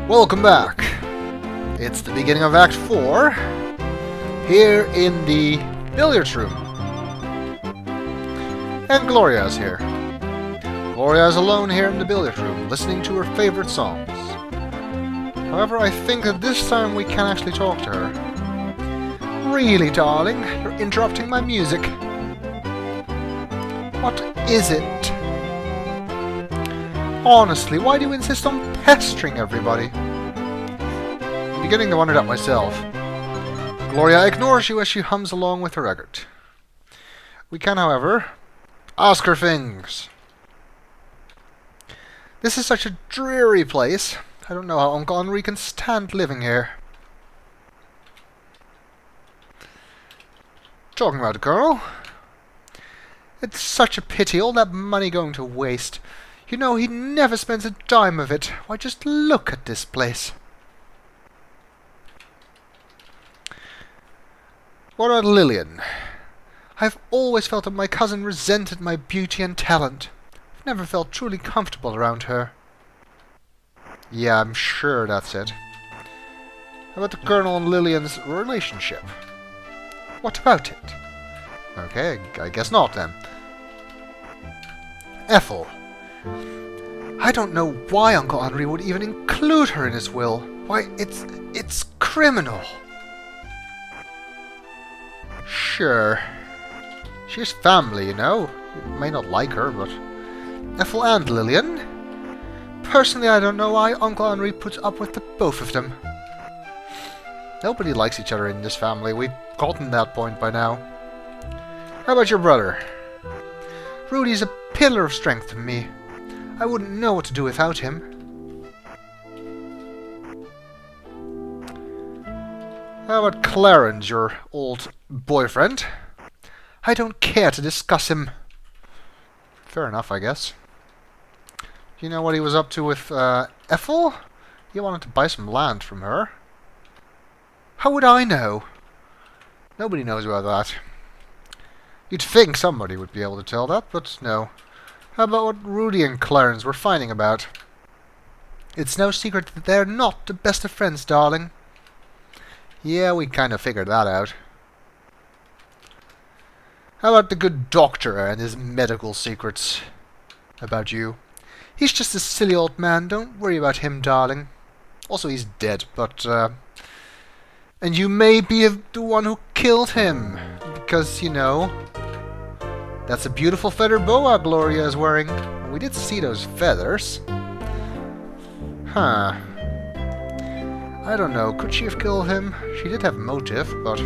Welcome back. It's the beginning of Act 4, here in the billiards room. And Gloria's here. Gloria's alone here in the billiard room, listening to her favorite songs. However, I think that this time we can actually talk to her. Really, darling? You're interrupting my music. What is it? Honestly, why do you insist on pestering everybody? I'm beginning to wonder that myself. Gloria ignores you as she hums along with her record. We can, however, ask her things. This is such a dreary place. I don't know how Uncle Henri can stand living here. Talking about the Colonel. It's such a pity, all that money going to waste. You know, he never spends a dime of it. Why, just look at this place. What about Lillian? I've always felt that my cousin resented my beauty and talent. I've never felt truly comfortable around her. Yeah, I'm sure that's it. How about the Colonel and Lillian's relationship? What about it? Okay, I guess not then. Ethel. I don't know why Uncle Henri would even include her in his will. Why, it's criminal. Sure. She's family, you know. You may not like her, but... Ethel and Lillian? Personally, I don't know why Uncle Henri puts up with the both of them. Nobody likes each other in this family. We've gotten that point by now. How about your brother? Rudy's a pillar of strength to me. I wouldn't know what to do without him. How about Clarence, your old boyfriend? I don't care to discuss him. Fair enough, I guess. You know what he was up to with Ethel? He wanted to buy some land from her. How would I know? Nobody knows about that. You'd think somebody would be able to tell that, but no. How about what Rudy and Clarence were fighting about? It's no secret that they're not the best of friends, darling. Yeah, we kind of figured that out. How about the good doctor and his medical secrets about you? He's just a silly old man. Don't worry about him, darling. Also, he's dead, but... And you may be the one who killed him. Because, you know... That's a beautiful feather boa Gloria is wearing. We did see those feathers. Huh. I don't know. Could she have killed him? She did have motive, but...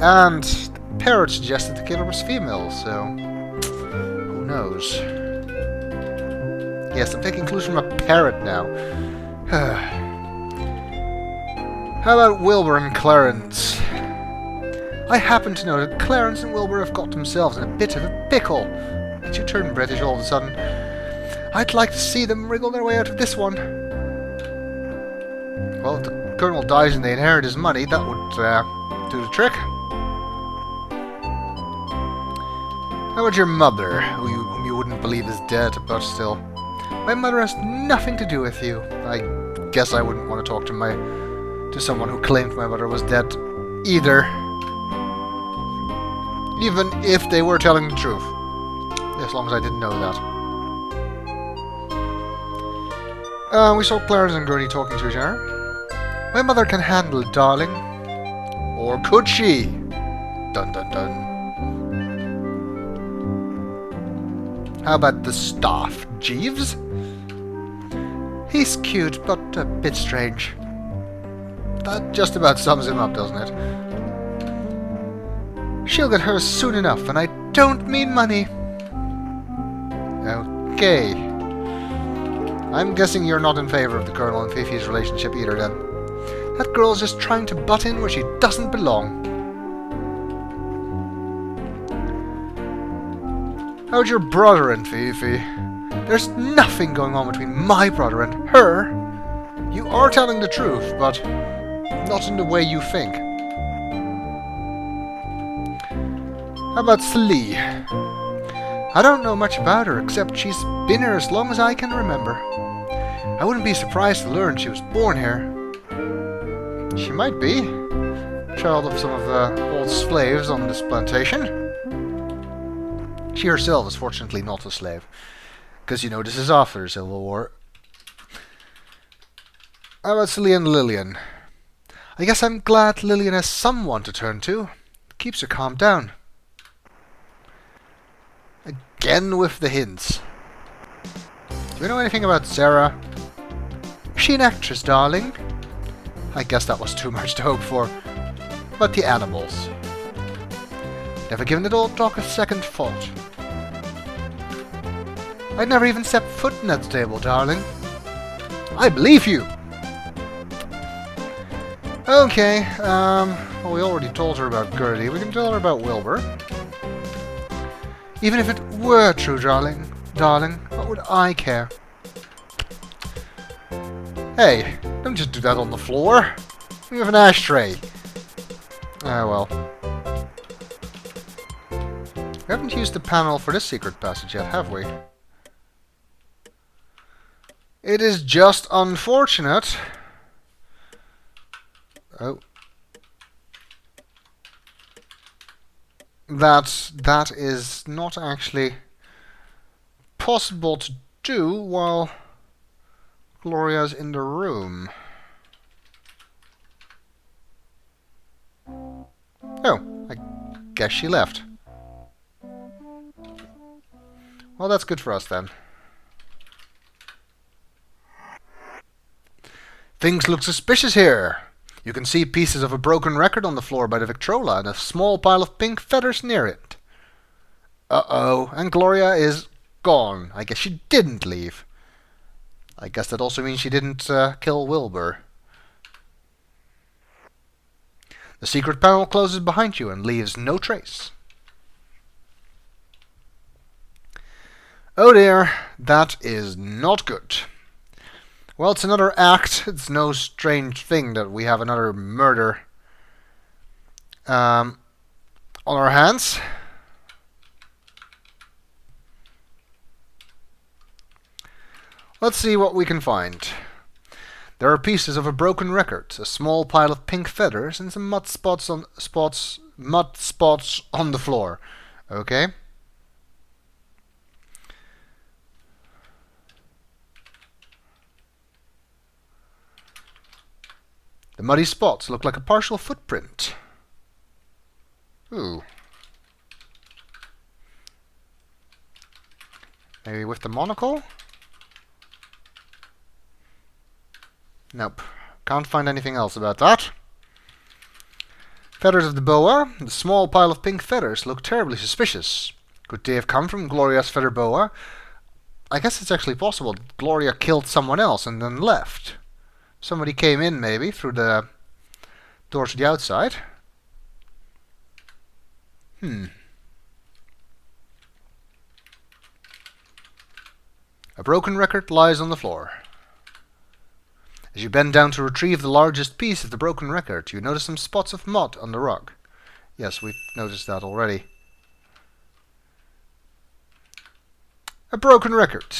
And the parrot suggested the killer was female, so... Who knows? Yes, I'm taking clues from a parrot now. How about Wilbur and Clarence? I happen to know that Clarence and Wilbur have got themselves in a bit of a pickle. Did you turn British all of a sudden? I'd like to see them wriggle their way out of this one. Well, if the Colonel dies and they inherit his money, that would do the trick. How about your mother, whom you wouldn't believe is dead, but still. My mother has nothing to do with you. I guess I wouldn't want to talk to someone who claimed my mother was dead either. Even if they were telling the truth. As long as I didn't know that. We saw Clarence and Gertie talking to each other. My mother can handle it, darling. Or could she? Dun dun dun. How about the staff, Jeeves? He's cute, but a bit strange. That just about sums him up, doesn't it? She'll get hers soon enough, and I don't mean money. Okay. I'm guessing you're not in favor of the Colonel and Fifi's relationship either, then. That girl's just trying to butt in where she doesn't belong. How's your brother and Fifi? There's nothing going on between my brother and her. You are telling the truth, but not in the way you think. How about Slee? I don't know much about her, except she's been here as long as I can remember. I wouldn't be surprised to learn she was born here. She might be. Child of some of the old slaves on this plantation. She herself is fortunately not a slave. Because, you know, this is after the Civil War. How about Celia and Lillian? I guess I'm glad Lillian has someone to turn to. It keeps her calmed down. Again with the hints. Do you know anything about Sarah? Is she an actress, darling? I guess that was too much to hope for. But the animals. Never given it all talk a second thought. I'd never even set foot in that stable, darling. I believe you! Okay, well, we already told her about Gertie. We can tell her about Wilbur. Even if it were true, darling, what would I care? Hey, don't just do that on the floor. We have an ashtray. Ah, well. We haven't used the panel for this secret passage yet, have we? It is just unfortunate. Oh. That is not actually possible to do while Gloria's in the room. Oh, I guess she left. Well, that's good for us then. Things look suspicious here. You can see pieces of a broken record on the floor by the Victrola and a small pile of pink feathers near it. Uh-oh, and Gloria is gone. I guess she didn't leave. I guess that also means she didn't kill Wilbur. The secret panel closes behind you and leaves no trace. Oh dear, that is not good. Well, it's another act. It's no strange thing that we have another murder on our hands. Let's see what we can find. There are pieces of a broken record, a small pile of pink feathers, and some mud spots on the floor. Okay. The muddy spots look like a partial footprint. Ooh. Maybe with the monocle? Nope. Can't find anything else about that. Feathers of the boa. The small pile of pink feathers look terribly suspicious. Could they have come from Gloria's feather boa? I guess it's actually possible that Gloria killed someone else and then left. Somebody came in, maybe, through the door to the outside. A broken record lies on the floor. As you bend down to retrieve the largest piece of the broken record, you notice some spots of mud on the rug. Yes, we've noticed that already. A broken record.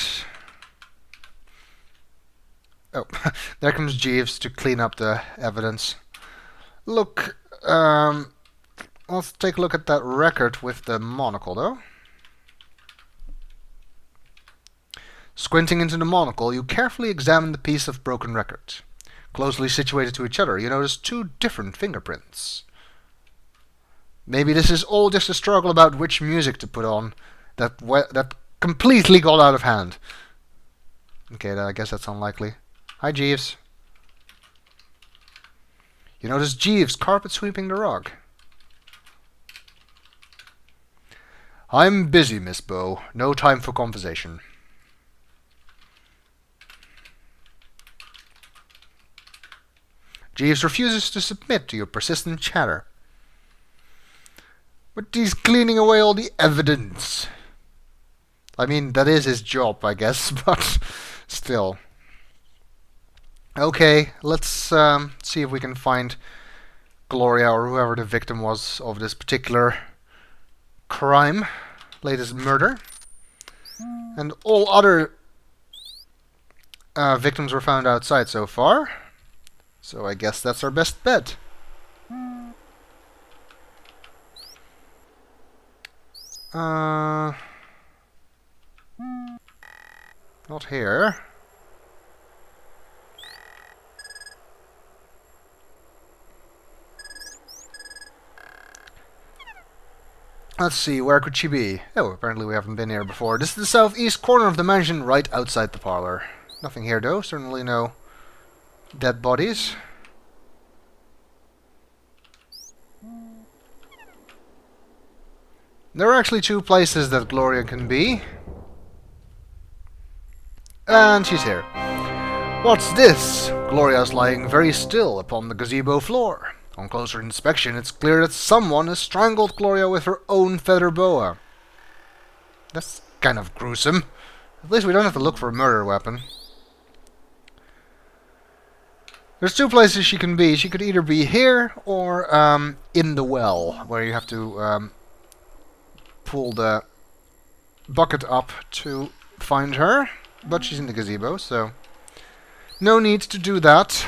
Oh, there comes Jeeves to clean up the evidence. Look, let's take a look at that record with the monocle, though. Squinting into the monocle, you carefully examine the piece of broken record. Closely situated to each other, you notice two different fingerprints. Maybe this is all just a struggle about which music to put on that completely got out of hand. Okay, I guess that's unlikely. Hi, Jeeves. You notice Jeeves carpet sweeping the rug. I'm busy, Miss Bow. No time for conversation. Jeeves refuses to submit to your persistent chatter. But he's cleaning away all the evidence. I mean, that is his job, I guess, but still. Okay, let's see if we can find Gloria or whoever the victim was of this particular crime, latest murder. And all other victims were found outside so far. So I guess that's our best bet. Not here. Let's see, where could she be? Oh, apparently we haven't been here before. This is the southeast corner of the mansion, right outside the parlor. Nothing here, though. Certainly no dead bodies. There are actually two places that Gloria can be. And she's here. What's this? Gloria's lying very still upon the gazebo floor. On closer inspection, it's clear that someone has strangled Gloria with her own feather boa. That's kind of gruesome. At least we don't have to look for a murder weapon. There's two places she can be. She could either be here or in the well, where you have to pull the bucket up to find her. But she's in the gazebo, so no need to do that.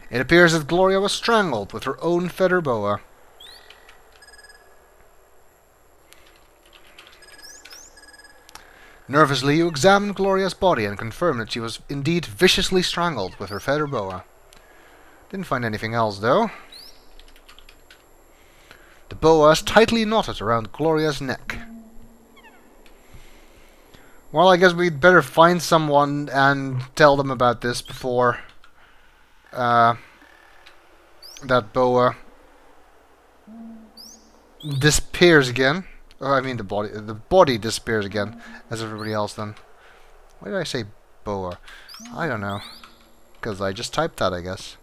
It appears that Gloria was strangled with her own feather boa. Nervously, you examine Gloria's body and confirm that she was indeed viciously strangled with her feather boa. Didn't find anything else, though. The boa is tightly knotted around Gloria's neck. Well, I guess we'd better find someone and tell them about this before that boa disappears again. Oh, I mean the body disappears again, as everybody else then. Why did I say boa? I don't know. Because I just typed that, I guess.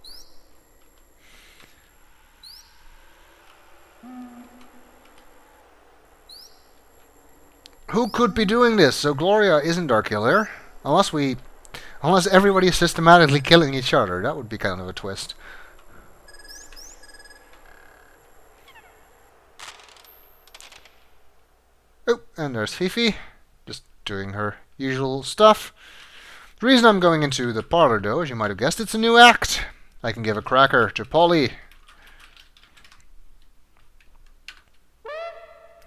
Who could be doing this? So Gloria isn't our killer. Unless everybody is systematically killing each other. That would be kind of a twist. Oh, and there's Fifi. Just doing her usual stuff. The reason I'm going into the parlor, though, as you might have guessed, it's a new act. I can give a cracker to Polly.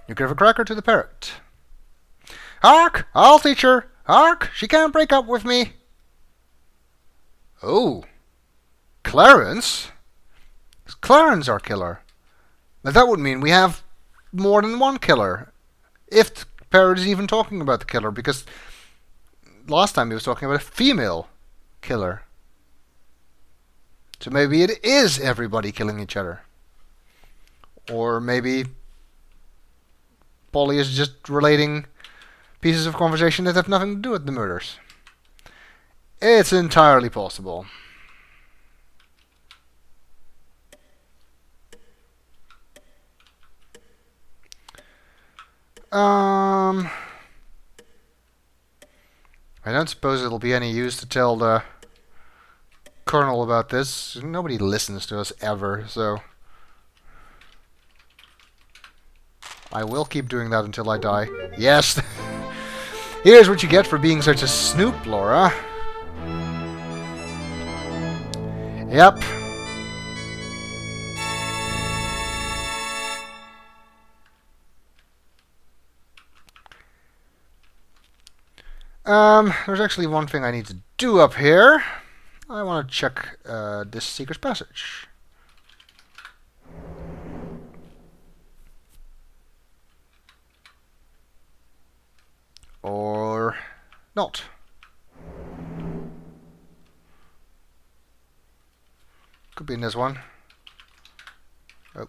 You give a cracker to the parrot. Hark! I'll teach her! Hark! She can't break up with me! Oh. Clarence? Is Clarence our killer? Now that would mean we have more than one killer. If the parrot is even talking about the killer, because last time he was talking about a female killer. So maybe it is everybody killing each other. Or maybe Polly is just relating pieces of conversation that have nothing to do with the murders. It's entirely possible. I don't suppose it'll be any use to tell the Colonel about this. Nobody listens to us ever, so I will keep doing that until I die. Yes! Here's what you get for being such a snoop, Laura. Yep. There's actually one thing I need to do up here. I want to check this secret passage. Or not. Could be in this one. Oh.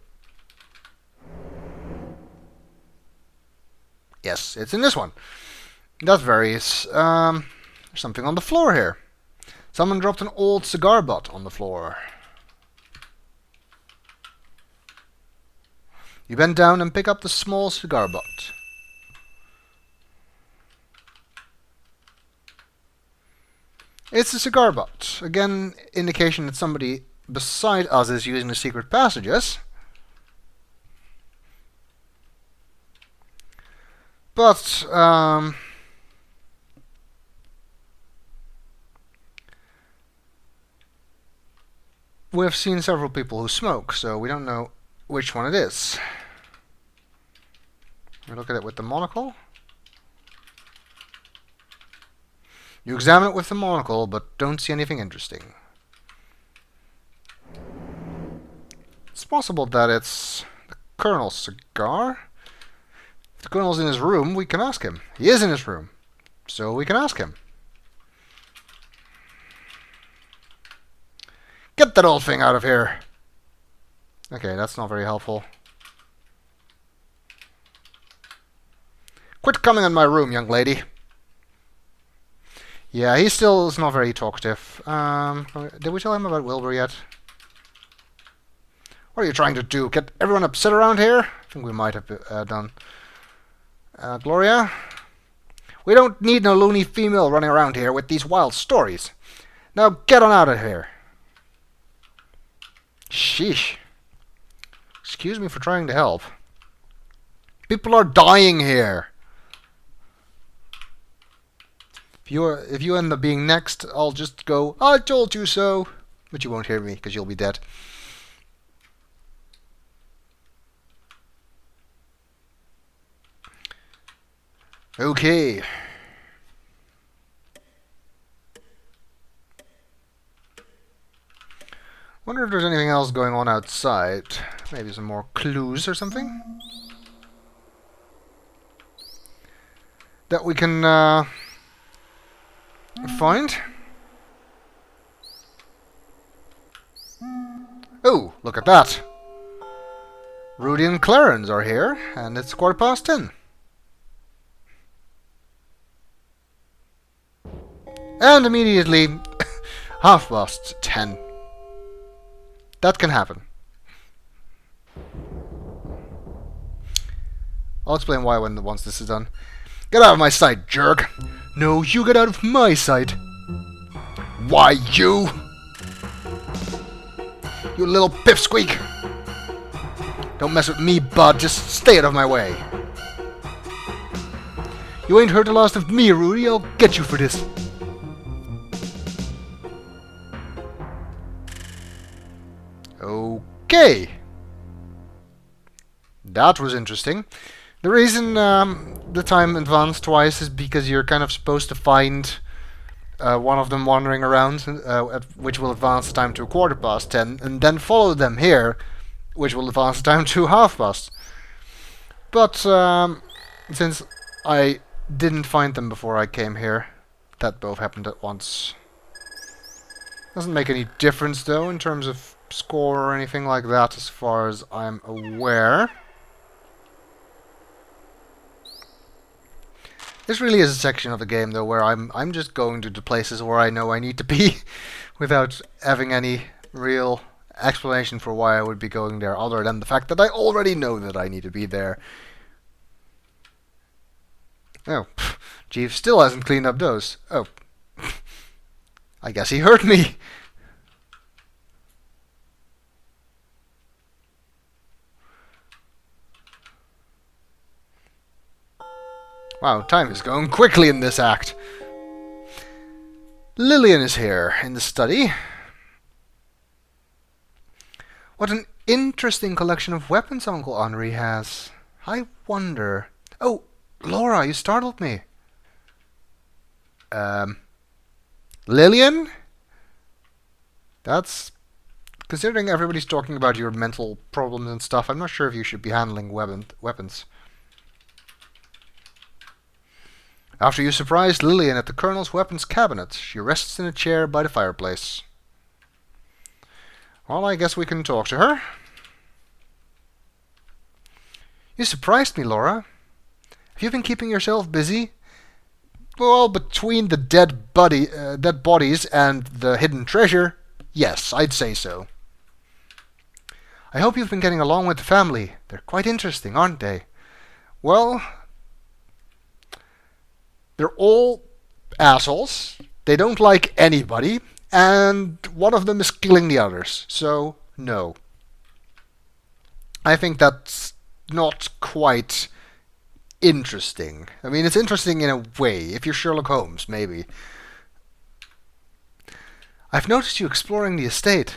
Yes, it's in this one. That varies. There's something on the floor here. Someone dropped an old cigar butt on the floor. You bend down and pick up the small cigar butt. It's a cigar butt. Again, indication that somebody beside us is using the secret passages. But, we've seen several people who smoke, so we don't know which one it is. We look at it with the monocle. You examine it with the monocle, but don't see anything interesting. It's possible that it's the Colonel's cigar. If the Colonel's in his room, we can ask him. He is in his room, so we can ask him. Get that old thing out of here! Okay, that's not very helpful. Quit coming in my room, young lady. Yeah, he still is not very talkative. Did we tell him about Wilbur yet? What are you trying to do? Get everyone upset around here? I think we might have done. Gloria? We don't need no loony female running around here with these wild stories. Now get on out of here. Sheesh. Excuse me for trying to help. People are dying here. If you end up being next, I'll just go, I told you so. But you won't hear me, because you'll be dead. Okay. Wonder if there's anything else going on outside. Maybe some more clues or something that we can find. Oh, look at that. Rudy and Clarence are here, and it's 10:15. And immediately 10:30. That can happen. I'll explain why once this is done. Get out of my sight, jerk! No, you get out of my sight! Why, you! You little pipsqueak! Don't mess with me, bud. Just stay out of my way. You ain't heard the last of me, Rudy. I'll get you for this. Okay. That was interesting. The reason the time advanced twice is because you're kind of supposed to find one of them wandering around, which will advance the time to 10:15, and then follow them here, which will advance the time to 30:30. But since I didn't find them before I came here, that both happened at once. Doesn't make any difference though in terms of score or anything like that, as far as I'm aware. This really is a section of the game though where I'm just going to the places where I know I need to be without having any real explanation for why I would be going there, other than the fact that I already know that I need to be there. Oh, Jeeves still hasn't cleaned up those. Oh, I guess he heard me. Wow, time is going quickly in this act. Lillian is here in the study. What an interesting collection of weapons Uncle Henri has. I wonder... Oh, Laura, you startled me. Lillian? That's... Considering everybody's talking about your mental problems and stuff, I'm not sure if you should be handling weapons. After you surprised Lillian at the Colonel's weapons cabinet, she rests in a chair by the fireplace. Well, I guess we can talk to her. You surprised me, Laura. Have you been keeping yourself busy? Well, between the dead bodies and the hidden treasure, yes, I'd say so. I hope you've been getting along with the family. They're quite interesting, aren't they? Well... They're all assholes, they don't like anybody, and one of them is killing the others, so no. I think that's not quite interesting. I mean, it's interesting in a way, if you're Sherlock Holmes, maybe. I've noticed you exploring the estate.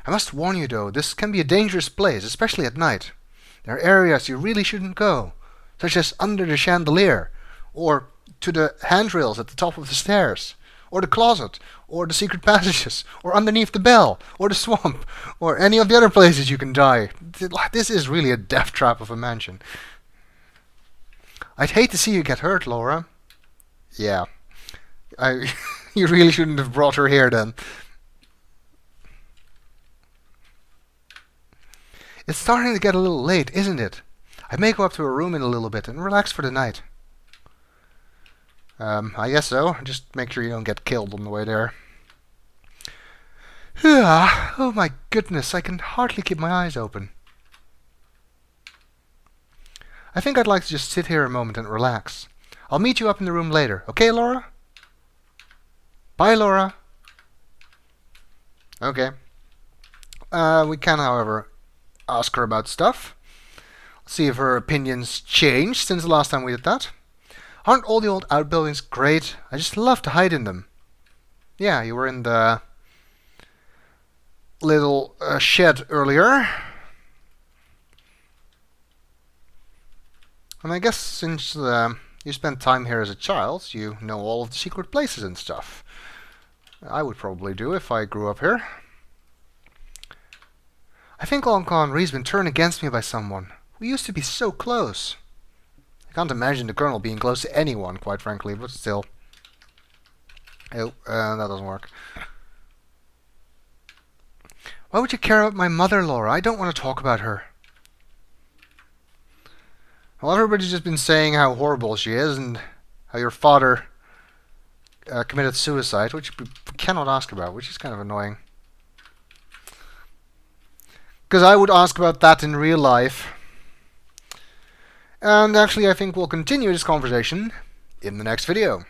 I must warn you though, this can be a dangerous place, especially at night. There are areas you really shouldn't go, such as under the chandelier, or to the handrails at the top of the stairs, or the closet, or the secret passages, or underneath the bell, or the swamp, or any of the other places you can die. This is really a death trap of a mansion. I'd hate to see you get hurt, Laura. Yeah. You really shouldn't have brought her here then. It's starting to get a little late, isn't it? I may go up to her room in a little bit and relax for the night. I guess so. Just make sure you don't get killed on the way there. Oh my goodness, I can hardly keep my eyes open. I think I'd like to just sit here a moment and relax. I'll meet you up in the room later. Okay, Laura? Bye, Laura. Okay. We can, however, ask her about stuff. See if her opinions changed since the last time we did that. Aren't all the old outbuildings great? I just love to hide in them. Yeah, you were in the little shed earlier. And I guess since you spent time here as a child, you know all of the secret places and stuff. I would probably do if I grew up here. I think Uncle Henri's been turned against me by someone. We used to be so close. I can't imagine the Colonel being close to anyone, quite frankly, but still. Oh, that doesn't work. Why would you care about my mother, Laura? I don't want to talk about her. Well, everybody's just been saying how horrible she is and how your father committed suicide, which we cannot ask about, which is kind of annoying. Because I would ask about that in real life. And actually, I think we'll continue this conversation in the next video.